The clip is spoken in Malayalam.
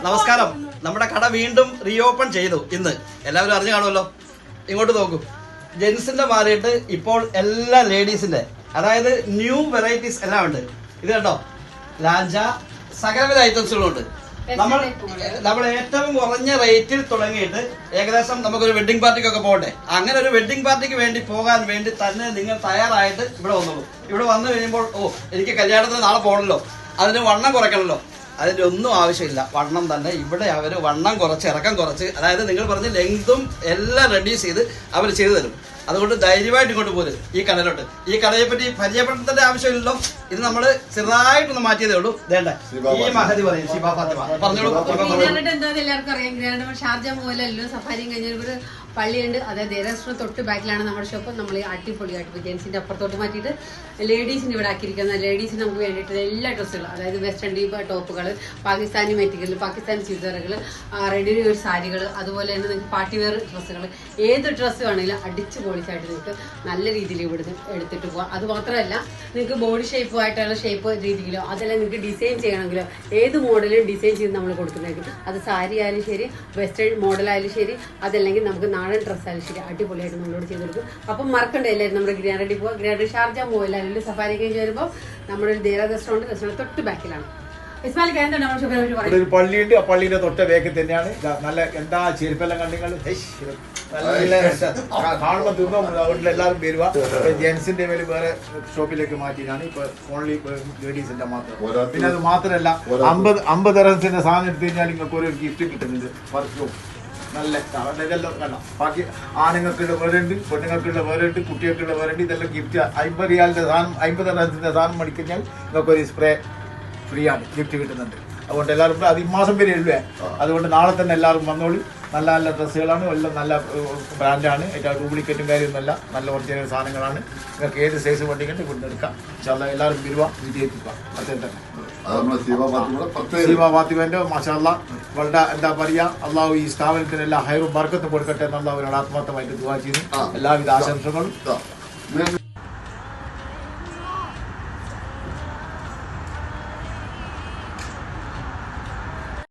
നമസ്കാരം. നമ്മുടെ കട വീണ്ടും റീഓപ്പൺ ചെയ്തു ഇന്ന്. എല്ലാവരും അറിഞ്ഞു കാണുമല്ലോ. ഇങ്ങോട്ട് നോക്കൂ. ജെൻസിന്റെ മാറിയിട്ട് ഇപ്പോൾ എല്ലാ ലേഡീസിന്റെ, അതായത് ന്യൂ വെറൈറ്റീസ് എല്ലാം ഉണ്ട്. ഇത് കണ്ടോ, ലാഞ്ച, സകലവിധ ഐറ്റംസുകളും ഉണ്ട്. നമ്മൾ ഏറ്റവും കുറഞ്ഞ റേറ്റിൽ തുടങ്ങിയിട്ട് ഏകദേശം നമുക്കൊരു വെഡിങ് പാർട്ടിക്കൊക്കെ പോകട്ടെ. അങ്ങനെ ഒരു വെഡിങ് പാർട്ടിക്ക് വേണ്ടി പോകാൻ വേണ്ടി തന്നെ നിങ്ങൾ തയ്യാറായിട്ട് ഇവിടെ വന്നോളൂ. ഇവിടെ വന്നു കഴിയുമ്പോൾ എനിക്ക് കല്യാണത്തിന് നാളെ പോകണല്ലോ, അതിന് വണ്ണം കുറയ്ക്കണമല്ലോ, അതിൻ്റെ ഒന്നും ആവശ്യമില്ല. വണ്ണം തന്നെ ഇവിടെ അവർ വണ്ണം കുറച്ച്, ഇറക്കം കുറച്ച്, അതായത് നിങ്ങൾ പറഞ്ഞ് ലെങ്തും എല്ലാം റെഡ്യൂസ് ചെയ്ത് അവർ ചെയ്തു തരും. അതുകൊണ്ട് ധൈര്യമായിട്ട് ഇങ്ങോട്ട് പോരും ഈ കടയിലോട്ട്. ഈ കടയെ പറ്റി പരിചയപ്പെടുത്തേണ്ട ആവശ്യമില്ലല്ലോ. ഇത് നമ്മൾ ചെറുതായിട്ടൊന്ന് മാറ്റിയതേ ഉള്ളൂ. വേണ്ട, ഈ മഹതി പറയും ഷിബ ഫാത്തിമ പറഞ്ഞോളൂ. എന്താ എല്ലാവർക്കും അറിയാം, ഷാർജ പോലെയല്ലോ സഫാരിയും കഴിഞ്ഞൊരു പള്ളിയുണ്ട്. അതായത് ദേരാശ്രമം തൊട്ട് ബാക്കിലാണ് നമ്മുടെ ഷോപ്പ്. നമ്മൾ അടിപൊളിയായിട്ട് ജെൻസിന്റെ അപ്പുറത്തോട്ട് മാറ്റിയിട്ട് ലേഡീസിന് ഇവിടെ ആക്കിയിരിക്കുന്ന ലേഡീസിന് നമുക്ക് വേണ്ടിയിട്ടുള്ള എല്ലാ ഡ്രസ്സുകളും, അതായത് വെസ്റ്റേൺ ടോപ്പുകൾ, പാകിസ്ഥാനി മെറ്റീരിയൽ, പാകിസ്ഥാനി ചുരിദാറുകൾ, റെഡി വെയർ സാരികൾ, അതുപോലെ തന്നെ നിങ്ങൾക്ക് പാർട്ടി വെയർ ഡ്രസ്സുകൾ, ഏത് ഡ്രസ്സ് വേണമെങ്കിലും അടിച്ച് പോളിച്ചായിട്ട് നിങ്ങൾക്ക് നല്ല രീതിയിൽ ഇവിടുന്ന് എടുത്തിട്ട് പോകാം. അത് മാത്രമല്ല, നിങ്ങൾക്ക് ബോഡി ഷേപ്പുമായിട്ടുള്ള ഷേപ്പ് രീതിയിലോ അതെല്ലാം നിങ്ങൾക്ക് ഡിസൈൻ ചെയ്യണമെങ്കിലോ ഏത് മോഡലും ഡിസൈൻ ചെയ്ത് നമ്മൾ കൊടുക്കുന്നതായിരിക്കും. അത് സാരി ആയാലും ശരി, വെസ്റ്റേൺ മോഡലായാലും ശരി, അതല്ലെങ്കിൽ നമുക്ക് നാടൻ ഡ്രസ്സായാലും ശരി, അടിപൊളിയായിട്ട് നമ്മളോട് ചെയ്ത് കൊടുക്കും. അപ്പം മറക്കണ്ട എല്ലാവരും നമ്മുടെ ഗ്രാനഡി പോവുക. ഗ്രാനഡി ഷാർജ പോയില്ല, അല്ലെങ്കിൽ സഫാരി കഴിഞ്ഞ് വരുമ്പോൾ നമ്മുടെ ഒരു ദേര റെസ്റ്റോറൻറ്റ് തൊട്ട് ബാക്കിലാണ്. ഒരു പള്ളിയുണ്ട്. ആ പള്ളിയുടെ തൊട്ട വേഗം തന്നെയാണ്. നല്ല എന്താ ചെരുപ്പെല്ലാം കണ്ടിങ്ങൾ നല്ല കാണുമ്പോൾ തിന്നോ. അതുകൊണ്ട് എല്ലാവരും വരുക. ജെൻസിന്റെ മേലെ വേറെ ഷോപ്പിലേക്ക് മാറ്റിയാണ് ഇപ്പൊ ഓൺലി ലേഡീസിന്റെ മാത്രം. പിന്നെ അത് മാത്രമല്ല, 50 റൺസിന്റെ സാധനം എടുത്തു കഴിഞ്ഞാൽ നിങ്ങൾക്ക് ഒരു ഗിഫ്റ്റ് കിട്ടുന്നുണ്ട്. പെർഫ്യൂം നല്ല ഇതെല്ലാം കണ്ട. ബാക്കി ആണുങ്ങൾക്കുള്ള വേറുണ്ട്, പെണ്ണുങ്ങൾക്കുള്ള വേറുണ്ട്, കുട്ടികൾക്കുള്ള വേറുണ്ട്. ഇതെല്ലാം ഗിഫ്റ്റ്. 50 റിയാലിന്റെ സാധനം, 50 റൺസിന്റെ സാധനം മേടിക്കഴിഞ്ഞാൽ നിങ്ങൾക്കൊരു സ്പ്രേ ഫ്രീ ആണ്, ഗിഫ്റ്റ് കിട്ടുന്നുണ്ട്. അതുകൊണ്ട് എല്ലാവരും അത് ഈ മാസം വരെ ഉള്ളേ. അതുകൊണ്ട് നാളെ തന്നെ എല്ലാവരും വന്നോളൂ. നല്ല നല്ല ഡ്രസ്സുകളാണ്, എല്ലാം നല്ല ബ്രാൻഡാണ്. ഏറ്റവും ഡ്യൂപ്ലിക്കേറ്റും കാര്യമൊന്നുമല്ല, നല്ല ഒറിജിനൽ സാധനങ്ങളാണ്. നിങ്ങൾക്ക് ഏത് സൈസ് വണ്ടിക്കണ്ട് ഇവിടെ എടുക്കാം. എല്ലാവരും വരുക, വിജയിപ്പിക്കുക. അതേ തന്നെ സീമ ഫാത്തിമന്റെ മാഷാഅല്ലാ വളരെ എന്താ പറയാ, അള്ളാഹു ഈ സ്ഥാപനത്തിന് എല്ലാ ഹൈറും ബർക്കത്തും കൊടുക്കട്ടെ എന്നുള്ള അവരോട് ആത്മാർത്ഥമായിട്ട് ദുആ ചെയ്യുന്നു. എല്ലാവിധ ആശംസകളും.